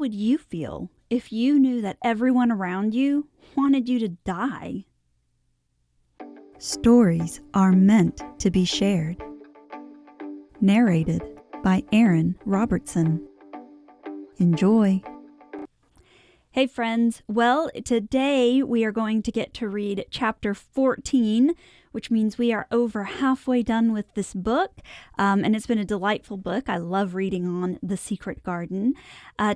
would you feel if you knew that everyone around you wanted you to die? Stories are meant to be shared. Narrated by Erin Robertson. Enjoy. Hey friends, well, today we are going to get to read chapter 14, which means we are over halfway done with this book, and it's been a delightful book. I love reading on The Secret Garden.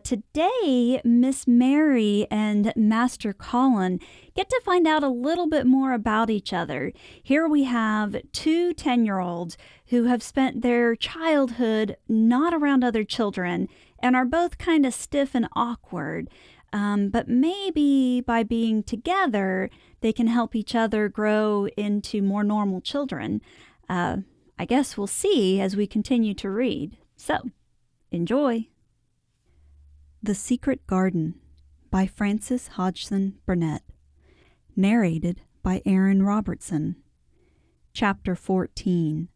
Today, Miss Mary and Master Colin get to find out a little bit more about each other. Here we have two 10-year-olds who have spent their childhood not around other children and are both kind of stiff and awkward. But maybe by being together, they can help each other grow into more normal children. I guess we'll see as we continue to read. So, enjoy. The Secret Garden by Frances Hodgson Burnett. Narrated by Erin Robertson. Chapter 14.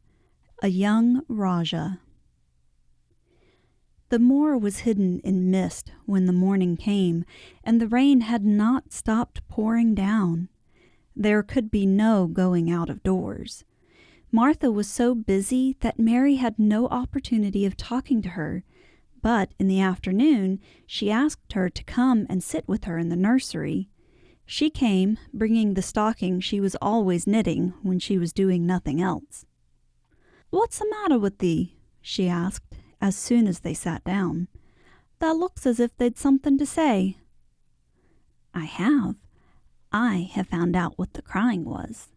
A Young Rajah. The moor was hidden in mist when the morning came, and the rain had not stopped pouring down. There could be no going out of doors. Martha was so busy that Mary had no opportunity of talking to her, but in the afternoon she asked her to come and sit with her in the nursery. She came, bringing the stocking she was always knitting when she was doing nothing else. "What's the matter with thee?" she asked, as soon as they sat down. "Thou looks as if they'd something to say." I have found out what the crying was,"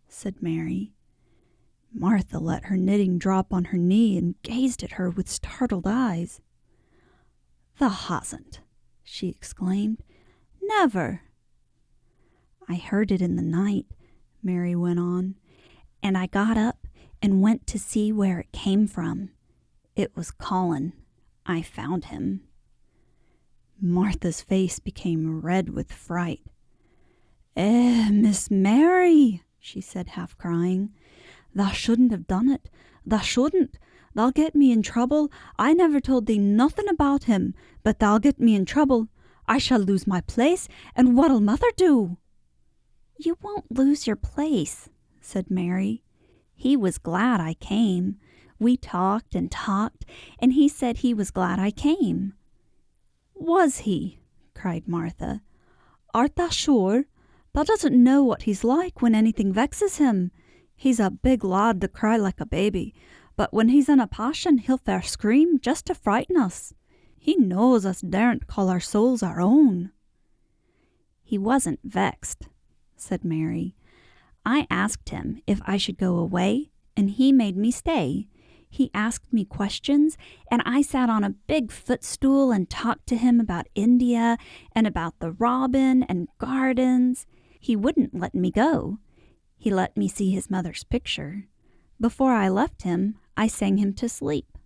said Mary. Martha let her knitting drop on her knee and gazed at her with startled eyes. "Thou hasn't," she exclaimed. "Never." "I heard it in the night," Mary went on, "and I got up and went to see where it came from. It was Colin. I found him." Martha's face became red with fright. Miss Mary," she said, half crying. "Thou shouldn't have done it. Thou shouldn't. Thou'll get me in trouble. I never told thee nothing about him, but thou'll get me in trouble. I shall lose my place, and what'll mother do?" "You won't lose your place," said Mary. "He was glad I came. We talked, and he said he was glad I came." "Was he?" cried Martha. "Art thou sure? Thou doesn't know what he's like when anything vexes him. He's a big lad to cry like a baby, but when he's in a passion he'll fair scream just to frighten us. He knows us daren't call our souls our own." "He wasn't vexed," said Mary. "I asked him if I should go away, and he made me stay. He asked me questions, and I sat on a big footstool and talked to him about India and about the robin and gardens. He wouldn't let me go. He let me see his mother's picture. Before I left him, I sang him to sleep."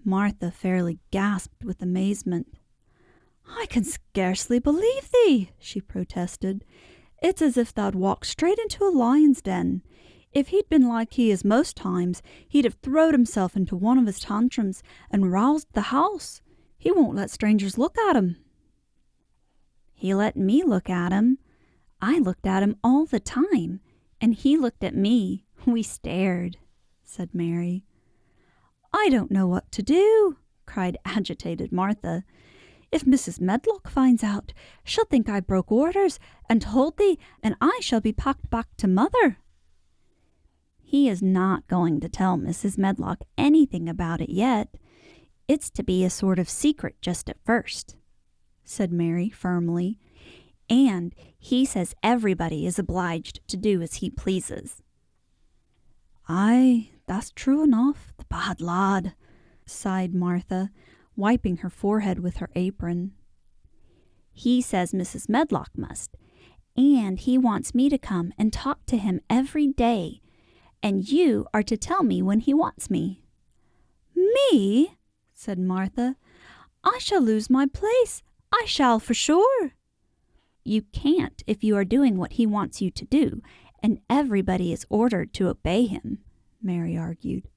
Martha fairly gasped with amazement. "I can scarcely believe thee," she protested. "It's as if thou'd walked straight into a lion's den. If he'd been like he is most times, he'd have throwed himself into one of his tantrums and roused the house. He won't let strangers look at him." "He let me look at him. I looked at him all the time, and he looked at me. We stared," said Mary. "I don't know what to do," cried agitated Martha. "If Mrs. Medlock finds out, she'll think I broke orders and told thee, and I shall be packed back to mother." "He is not going to tell Mrs. Medlock anything about it yet. It's to be a sort of secret just at first," said Mary firmly. "And he says everybody is obliged to do as he pleases." "Aye, that's true enough, the bad lad," sighed Martha, wiping her forehead with her apron. "He says Mrs. Medlock must, and he wants me to come and talk to him every day. And you are to tell me when he wants me." "Me?" said Martha. "I shall lose my place. I shall for sure." "You can't if you are doing what he wants you to do, and everybody is ordered to obey him," Mary argued.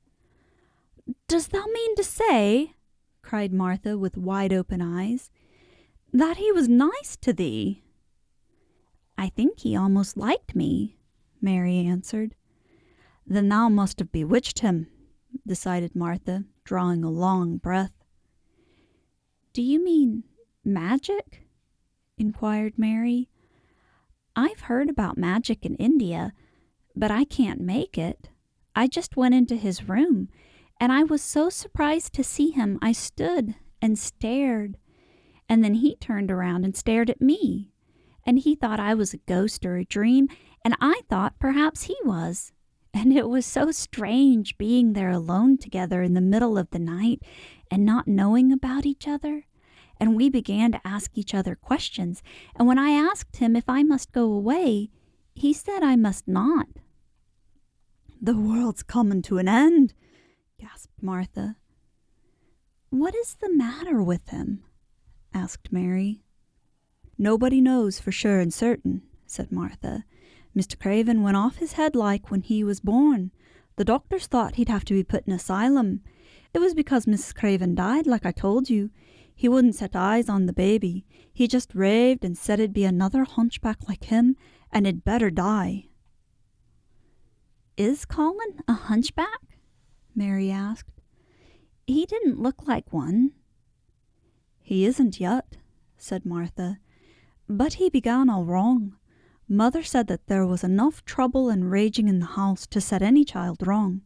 "Does thou mean to say," cried Martha with wide-open eyes. "That he was nice to thee." "I think he almost liked me," Mary answered. "Then thou must have bewitched him," decided Martha, drawing a long breath. "Do you mean magic?" inquired Mary. "I've heard about magic in India, but I can't make it. I just went into his room, and I was so surprised to see him I stood and stared. And then he turned around and stared at me. And he thought I was a ghost or a dream, and I thought perhaps he was. And it was so strange being there alone together in the middle of the night and not knowing about each other. And we began to ask each other questions, and when I asked him if I must go away, he said I must not." "The world's coming to an end," gasped Martha. "What is the matter with him?" asked Mary. "Nobody knows for sure and certain," said Martha. "Mr. Craven went off his head like when he was born. The doctors thought he'd have to be put in asylum. It was because Mrs. Craven died, like I told you. He wouldn't set eyes on the baby. He just raved and said it'd be another hunchback like him, and it'd better die." "Is Colin a hunchback?" Mary asked. "He didn't look like one." "He isn't yet," said Martha. "But he began all wrong. Mother said that there was enough trouble and raging in the house to set any child wrong.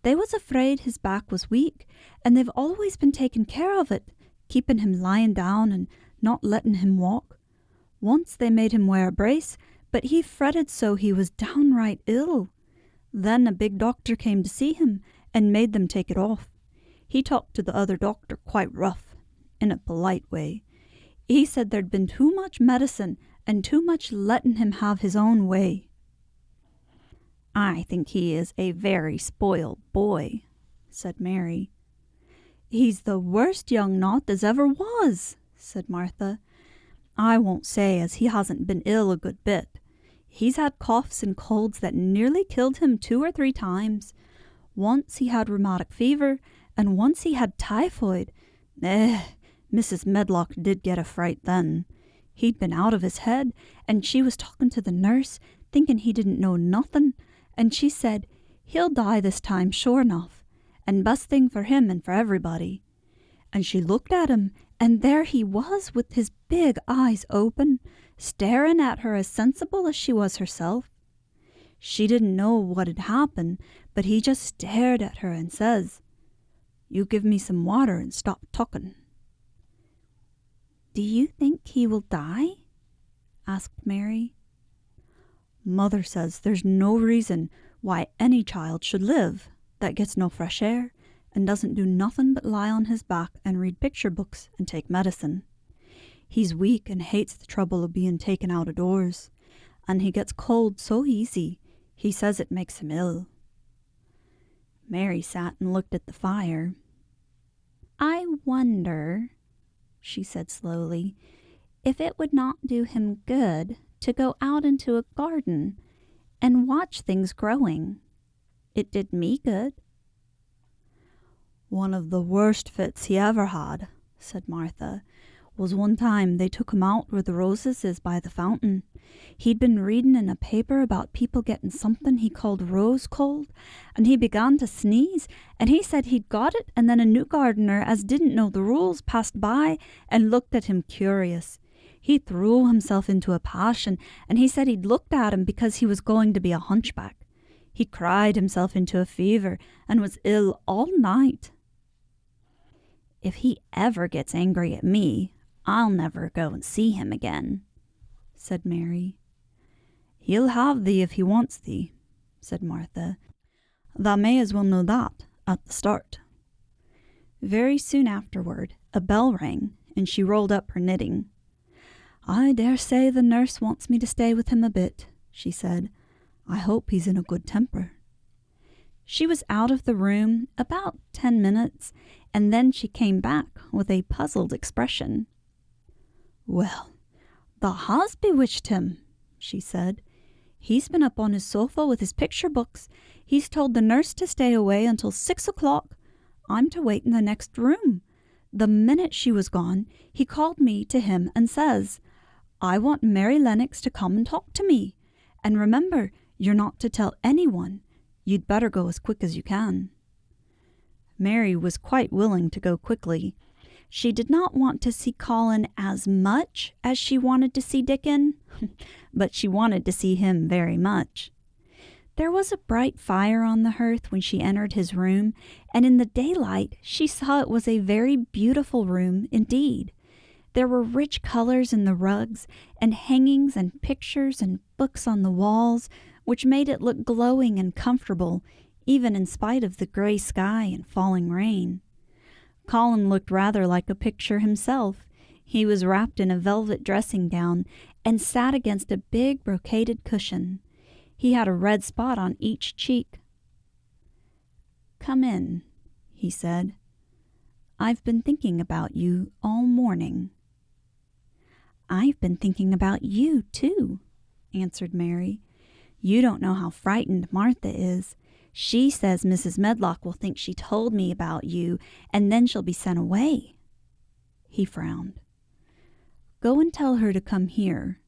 They was afraid his back was weak, and they've always been taking care of it, keeping him lying down and not letting him walk. Once they made him wear a brace, but he fretted so he was downright ill. Then a big doctor came to see him and made them take it off. He talked to the other doctor quite rough, in a polite way. He said there'd been too much medicine and too much letting him have his own way." "I think he is a very spoiled boy," said Mary. "He's the worst young knot as ever was," said Martha. "I won't say as he hasn't been ill a good bit. He's had coughs and colds that nearly killed him 2 or 3 times. Once he had rheumatic fever, and once he had typhoid. Mrs. Medlock did get a fright then. He'd been out of his head, and she was talking to the nurse, thinking he didn't know nothing, and she said, 'He'll die this time, sure enough, and best thing for him and for everybody.' And she looked at him, and there he was with his big eyes open, staring at her as sensible as she was herself. She didn't know what had happened, but he just stared at her and says, 'You give me some water and stop talking.'" "Do you think he will die?" asked Mary. "Mother says there's no reason why any child should live that gets no fresh air and doesn't do nothing but lie on his back and read picture books and take medicine. He's weak and hates the trouble of being taken out of doors, and he gets cold so easy, he says it makes him ill." Mary sat and looked at the fire. "I wonder," she said slowly, "if it would not do him good to go out into a garden and watch things growing. It did me good." "One of the worst fits he ever had," said Martha, "was one time they took him out where the roses is by the fountain. He'd been reading in a paper about people getting something he called rose cold, and he began to sneeze, and he said he'd got it, and then a new gardener as didn't know the rules passed by and looked at him curious. He threw himself into a passion, and he said he'd looked at him because he was going to be a hunchback. He cried himself into a fever and was ill all night." "If he ever gets angry at me, I'll never go and see him again," said Mary. "He'll have thee if he wants thee," said Martha. "Thou may as well know that at the start." Very soon afterward, a bell rang, and she rolled up her knitting. "I dare say the nurse wants me to stay with him a bit," she said. "I hope he's in a good temper." She was out of the room about 10 minutes, and then she came back with a puzzled expression. "Well, thou has bewitched him," she said. "He's been up on his sofa with his picture books. He's told the nurse to stay away until 6 o'clock. I'm to wait in the next room. The minute she was gone, he called me to him and says, 'I want Mary Lennox to come and talk to me. And remember, you're not to tell anyone. You'd better go as quick as you can.' Mary was quite willing to go quickly. She did not want to see Colin as much as she wanted to see Dickon, but she wanted to see him very much. There was a bright fire on the hearth when she entered his room, and in the daylight she saw it was a very beautiful room indeed. There were rich colors in the rugs, and hangings and pictures and books on the walls, which made it look glowing and comfortable, even in spite of the gray sky and falling rain. Colin looked rather like a picture himself. He was wrapped in a velvet dressing gown and sat against a big brocaded cushion. He had a red spot on each cheek. "Come in," he said. "I've been thinking about you all morning." "I've been thinking about you, too," answered Mary. "You don't know how frightened Martha is. She says Mrs. Medlock will think she told me about you, and then she'll be sent away." He frowned. "Go and tell her to come here,"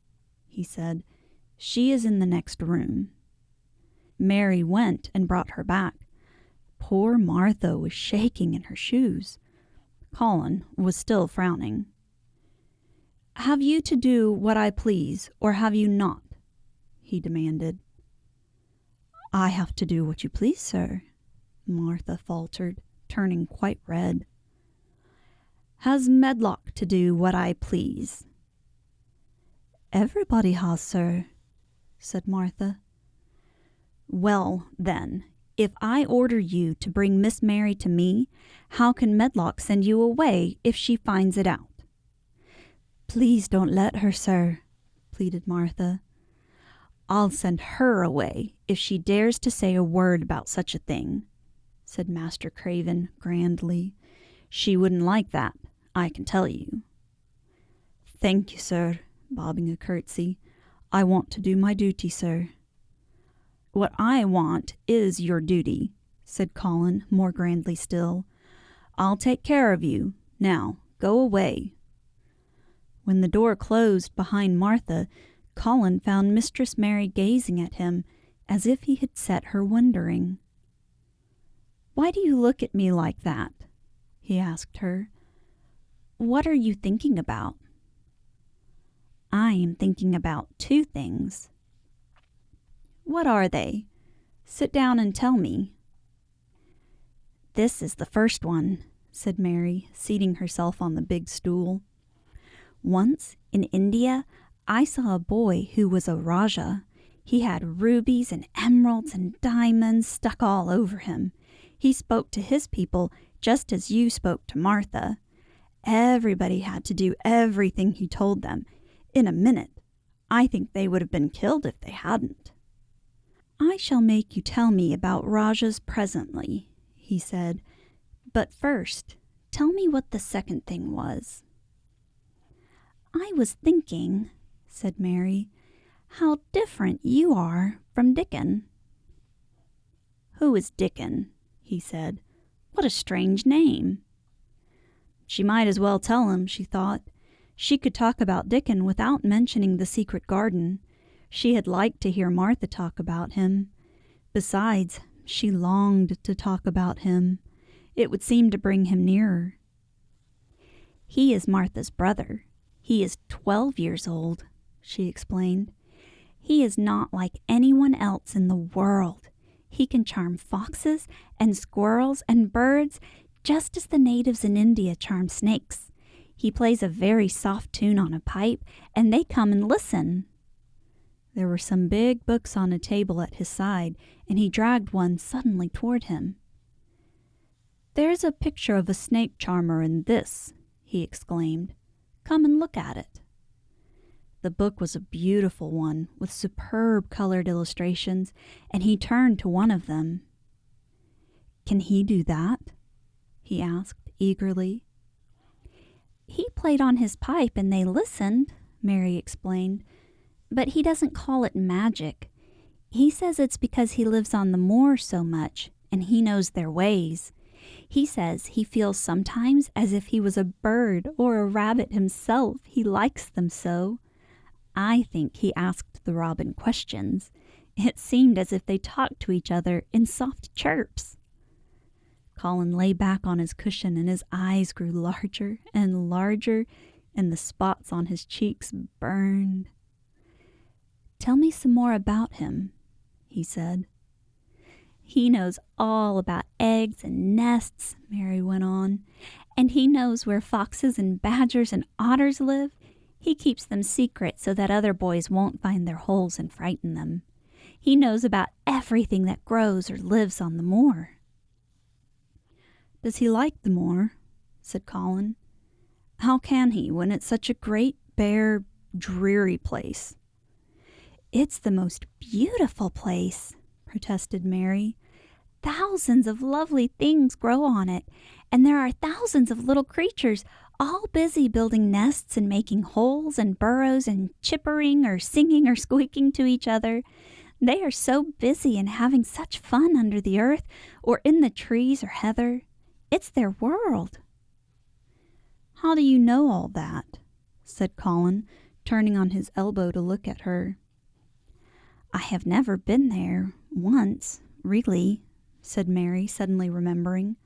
he said. "She is in the next room." Mary went and brought her back. Poor Martha was shaking in her shoes. Colin was still frowning. "Have you to do what I please, or have you not?" he demanded. "I have to do what you please, sir," Martha faltered, turning quite red. "Has Medlock to do what I please?" "Everybody has, sir," said Martha. "Well, then, if I order you to bring Miss Mary to me, how can Medlock send you away if she finds it out?" "Please don't let her, sir," pleaded Martha. "I'll send her away if she dares to say a word about such a thing," said Master Craven grandly. "She wouldn't like that, I can tell you." "Thank you, sir," bobbing a curtsy. "I want to do my duty, sir." "What I want is your duty," said Colin more grandly still. "I'll take care of you. Now, go away." When the door closed behind Martha, Colin found Mistress Mary gazing at him as if he had set her wondering. "Why do you look at me like that?" he asked her. "What are you thinking about?" "I am thinking about two things." "What are they? Sit down and tell me." "This is the first one," said Mary, seating herself on the big stool. "Once, in India, I saw a boy who was a Rajah. He had rubies and emeralds and diamonds stuck all over him. He spoke to his people just as you spoke to Martha. Everybody had to do everything he told them, in a minute. I think they would have been killed if they hadn't." "I shall make you tell me about Rajahs presently," he said. "But first, tell me what the second thing was." "I was thinking," said Mary, "how different you are from Dickon." "Who is Dickon?" he said. "What a strange name." She might as well tell him, she thought. She could talk about Dickon without mentioning the secret garden. She had liked to hear Martha talk about him. Besides, she longed to talk about him. It would seem to bring him nearer. "He is Martha's brother. He is 12 years old," she explained. "He is not like anyone else in the world. He can charm foxes and squirrels and birds just as the natives in India charm snakes. He plays a very soft tune on a pipe, and they come and listen." There were some big books on a table at his side, and he dragged one suddenly toward him. "There's a picture of a snake charmer in this," he exclaimed. "Come and look at it." The book was a beautiful one, with superb colored illustrations, and he turned to one of them. "Can he do that?" he asked eagerly. "He played on his pipe and they listened," Mary explained. "But he doesn't call it magic. He says it's because he lives on the moor so much, and he knows their ways. He says he feels sometimes as if he was a bird or a rabbit himself. He likes them so. I think he asked the robin questions. It seemed as if they talked to each other in soft chirps. Colin lay back on his cushion, and his eyes grew larger and larger, and the spots on his cheeks burned. "Tell me some more about him," he said. "He knows all about eggs and nests," Mary went on, "and he knows where foxes and badgers and otters live. He keeps them secret so that other boys won't find their holes and frighten them. He knows about everything that grows or lives on the moor." "Does he like the moor?" said Colin. "How can he when it's such a great, bare, dreary place?" "It's the most beautiful place," protested Mary. "Thousands of lovely things grow on it, and there are thousands of little creatures, all busy building nests and making holes and burrows and chippering or singing or squeaking to each other. They are so busy and having such fun under the earth or in the trees or heather. It's their world." "How do you know all that?" said Colin, turning on his elbow to look at her. "I have never been there once, really," said Mary, suddenly remembering.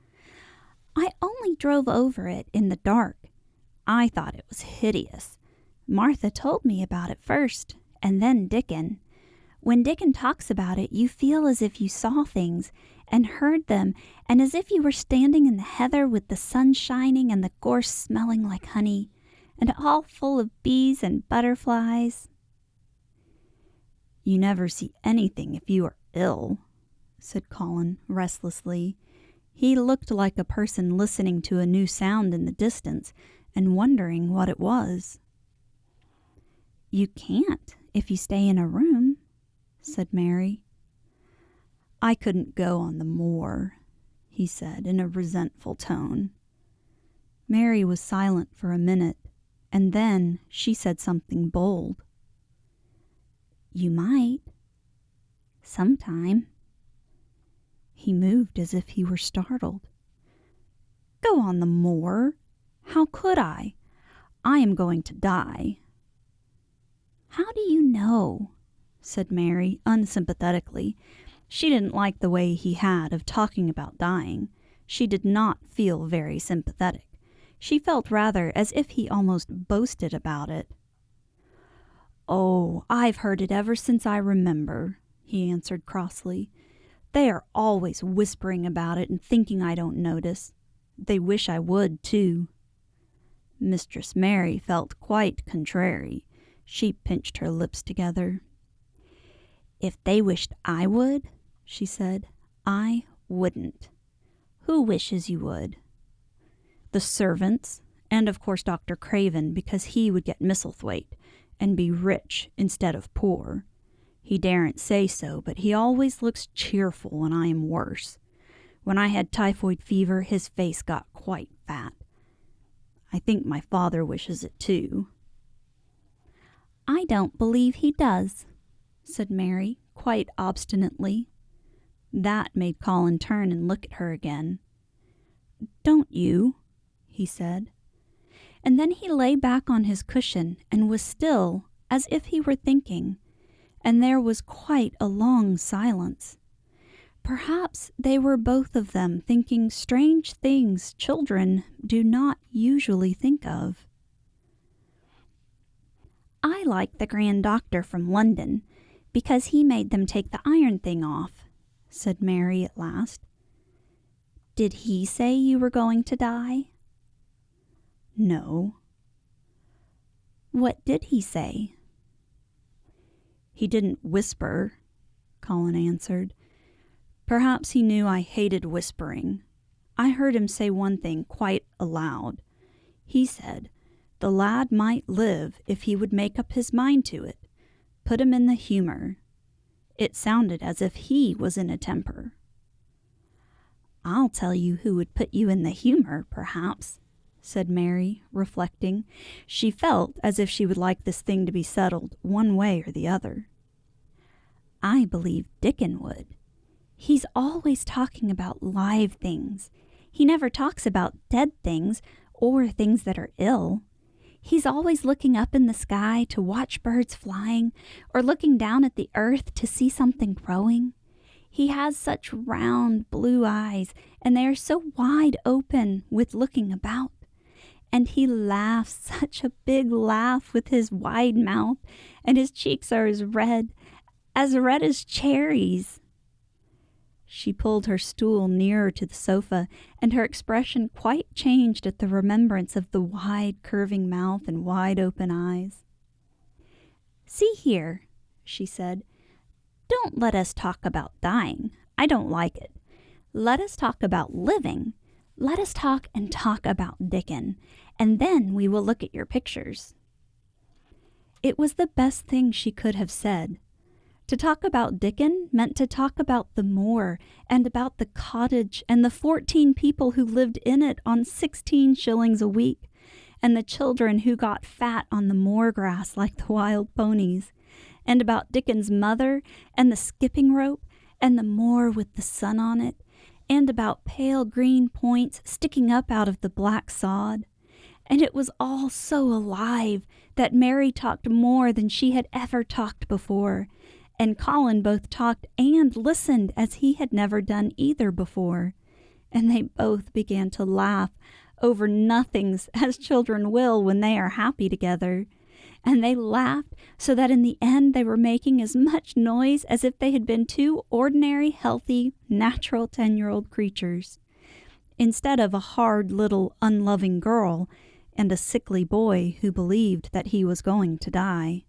"I only drove over it in the dark. I thought it was hideous. Martha told me about it first, and then Dickon. When Dickon talks about it, you feel as if you saw things and heard them, and as if you were standing in the heather with the sun shining and the gorse smelling like honey, and all full of bees and butterflies." "You never see anything if you are ill," said Colin restlessly. He looked like a person listening to a new sound in the distance and wondering what it was. "You can't if you stay in a room," said Mary. "I couldn't go on the moor," he said in a resentful tone. Mary was silent for a minute, and then she said something bold. "You might. Sometime." He moved as if he were startled. "Go on the moor? How could I? I am going to die." "How do you know?" said Mary unsympathetically. She didn't like the way he had of talking about dying. She did not feel very sympathetic. She felt rather as if he almost boasted about it. "Oh, I've heard it ever since I remember," he answered crossly. "They are always whispering about it and thinking I don't notice. They wish I would, too." Mistress Mary felt quite contrary. She pinched her lips together. "If they wished I would," she said, "I wouldn't. Who wishes you would?" "The servants, and of course Dr. Craven, because he would get Misselthwaite and be rich instead of poor. He daren't say so, but he always looks cheerful when I am worse. When I had typhoid fever, his face got quite fat. I think my father wishes it too." "I don't believe he does," said Mary, quite obstinately. That made Colin turn and look at her again. "Don't you?" he said. And then he lay back on his cushion and was still, as if he were thinking, and there was quite a long silence. Perhaps they were both of them thinking strange things children do not usually think of. "I like the Grand Doctor from London, because he made them take the iron thing off," said Mary at last. "Did he say you were going to die?" "No." "What did he say?" "He didn't whisper," Colin answered. "Perhaps he knew I hated whispering. I heard him say one thing quite aloud. He said the lad might live if he would make up his mind to it. Put him in the humor. It sounded as if he was in a temper." "I'll tell you who would put you in the humor, perhaps," said Mary, reflecting. She felt as if she would like this thing to be settled one way or the other. "I believe Dickon would. He's always talking about live things. He never talks about dead things or things that are ill. He's always looking up in the sky to watch birds flying or looking down at the earth to see something growing. He has such round blue eyes, and they are so wide open with looking about. And he laughs such a big laugh with his wide mouth, and his cheeks are as red as cherries. She pulled her stool nearer to the sofa, and her expression quite changed at the remembrance of the wide, curving mouth and wide open eyes. "See here," she said, "don't let us talk about dying. I don't like it. Let us talk about living. Let us talk about Dickon, and then we will look at your pictures." It was the best thing she could have said. To talk about Dickon meant to talk about the moor and about the cottage and the 14 people who lived in it on 16 shillings a week, and the children who got fat on the moor grass like the wild ponies, and about Dickon's mother and the skipping rope and the moor with the sun on it, and about pale green points sticking up out of the black sod. And it was all so alive that Mary talked more than she had ever talked before, and Colin both talked and listened as he had never done either before. And they both began to laugh over nothings, as children will when they are happy together. And they laughed so that in the end they were making as much noise as if they had been two ordinary, healthy, natural 10-year-old creatures, instead of a hard little unloving girl and a sickly boy who believed that he was going to die.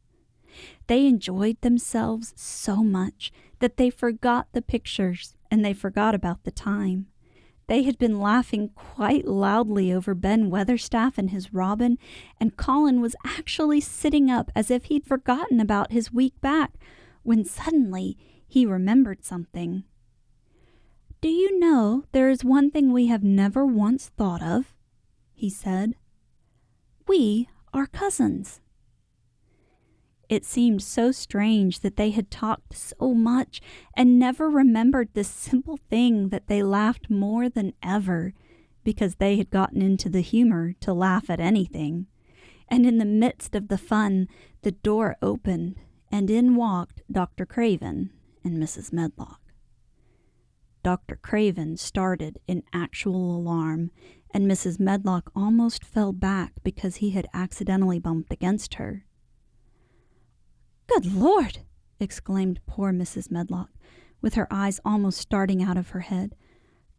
They enjoyed themselves so much that they forgot the pictures and they forgot about the time. They had been laughing quite loudly over Ben Weatherstaff and his robin, and Colin was actually sitting up as if he'd forgotten about his week back, when suddenly he remembered something. "Do you know there is one thing we have never once thought of?" he said. "We are cousins." It seemed so strange that they had talked so much and never remembered this simple thing that they laughed more than ever, because they had gotten into the humor to laugh at anything. And in the midst of the fun, the door opened, and in walked Dr. Craven and Mrs. Medlock. Dr. Craven started in actual alarm, and Mrs. Medlock almost fell back because he had accidentally bumped against her. "Good Lord!" exclaimed poor Mrs. Medlock, with her eyes almost starting out of her head.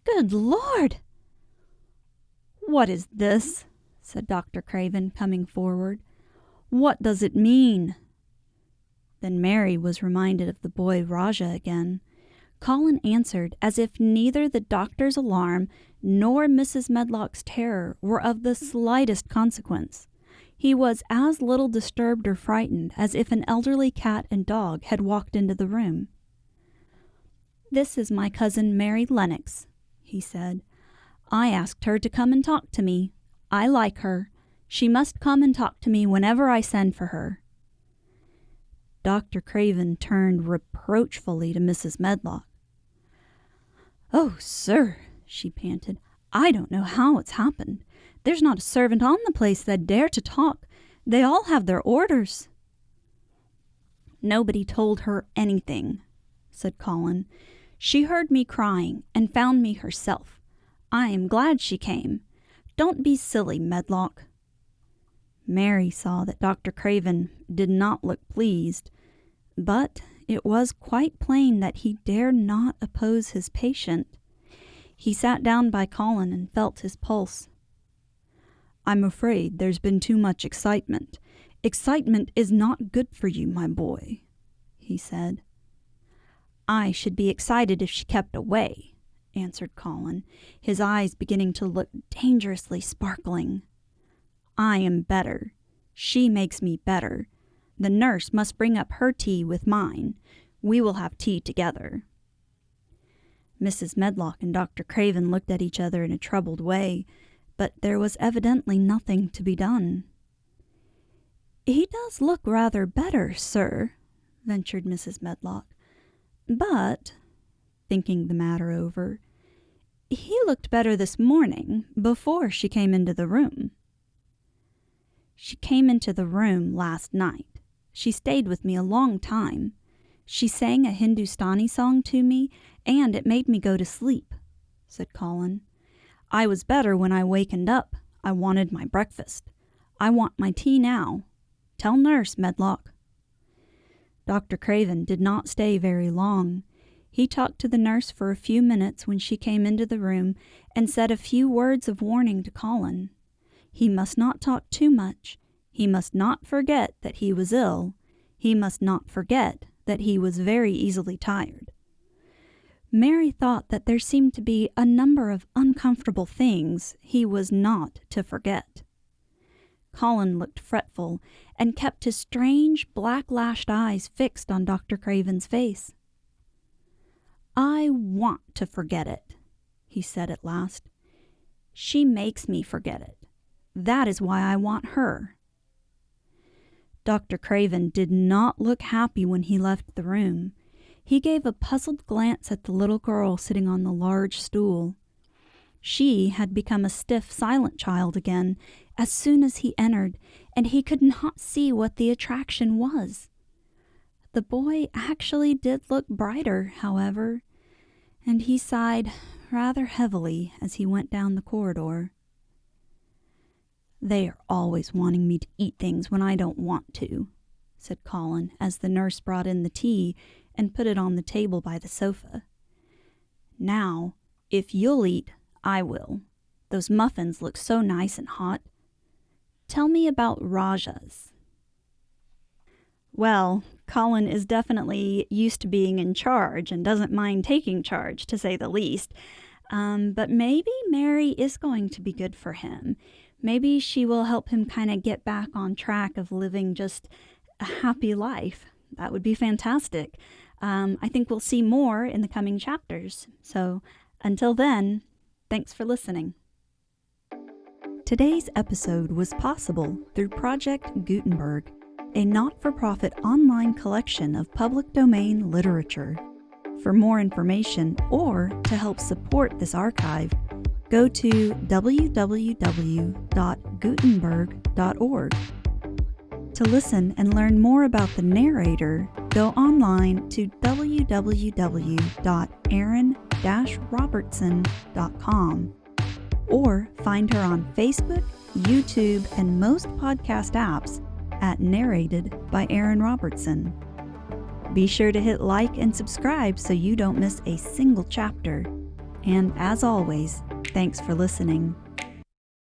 "Good Lord!" "What is this?" said Dr. Craven, coming forward. "What does it mean?" Then Mary was reminded of the boy Rajah again. Colin answered as if neither the doctor's alarm nor Mrs. Medlock's terror were of the slightest consequence. He was as little disturbed or frightened as if an elderly cat and dog had walked into the room. "This is my cousin Mary Lennox," he said. "I asked her to come and talk to me. I like her. She must come and talk to me whenever I send for her." Dr. Craven turned reproachfully to Mrs. Medlock. "Oh, sir," she panted, "I don't know how it's happened. There's not a servant on the place that dare to talk. They all have their orders." "Nobody told her anything," said Colin. "She heard me crying and found me herself. I am glad she came. Don't be silly, Medlock." Mary saw that Dr. Craven did not look pleased, but it was quite plain that he dared not oppose his patient. He sat down by Colin and felt his pulse. "I'm afraid there's been too much excitement. Excitement is not good for you, my boy," he said. "I should be excited if she kept away," answered Colin, his eyes beginning to look dangerously sparkling. "I am better. She makes me better. The nurse must bring up her tea with mine. We will have tea together." Mrs. Medlock and Dr. Craven looked at each other in a troubled way, but there was evidently nothing to be done. "He does look rather better, sir," ventured Mrs. Medlock. "But," thinking the matter over, He looked better this morning, before she came into the room. She came into the room last night. She stayed with me a long time. She sang a Hindustani song to me, and it made me go to sleep," said Colin. "I was better when I wakened up. I wanted my breakfast. I want my tea now. Tell nurse, Medlock." Dr. Craven did not stay very long. He talked to the nurse for a few minutes when she came into the room and said a few words of warning to Colin. He must not talk too much. He must not forget that he was ill. He must not forget that he was very easily tired. Mary thought that there seemed to be a number of uncomfortable things he was not to forget. Colin looked fretful and kept his strange black-lashed eyes fixed on Dr. Craven's face. "I want to forget it," he said at last. "She makes me forget it. That is why I want her." Dr. Craven did not look happy when he left the room. He gave a puzzled glance at the little girl sitting on the large stool. She had become a stiff, silent child again as soon as he entered, and he could not see what the attraction was. The boy actually did look brighter, however, and he sighed rather heavily as he went down the corridor. "They are always wanting me to eat things when I don't want to," said Colin as the nurse brought in the tea and put it on the table by the sofa. "Now, if you'll eat, I will. Those muffins look so nice and hot. Tell me about Rajah's." Well, Colin is definitely used to being in charge and doesn't mind taking charge, to say the least. But maybe Mary is going to be good for him. Maybe she will help him kind of get back on track of living just a happy life. That would be fantastic. I think we'll see more in the coming chapters. So until then, thanks for listening. Today's episode was possible through Project Gutenberg, a not-for-profit online collection of public domain literature. For more information or to help support this archive, go to www.gutenberg.org. To listen and learn more about the narrator, go online to www.erin-robertson.com or find her on Facebook, YouTube, and most podcast apps at Narrated by Erin Robertson. Be sure to hit like and subscribe so you don't miss a single chapter. And as always, thanks for listening.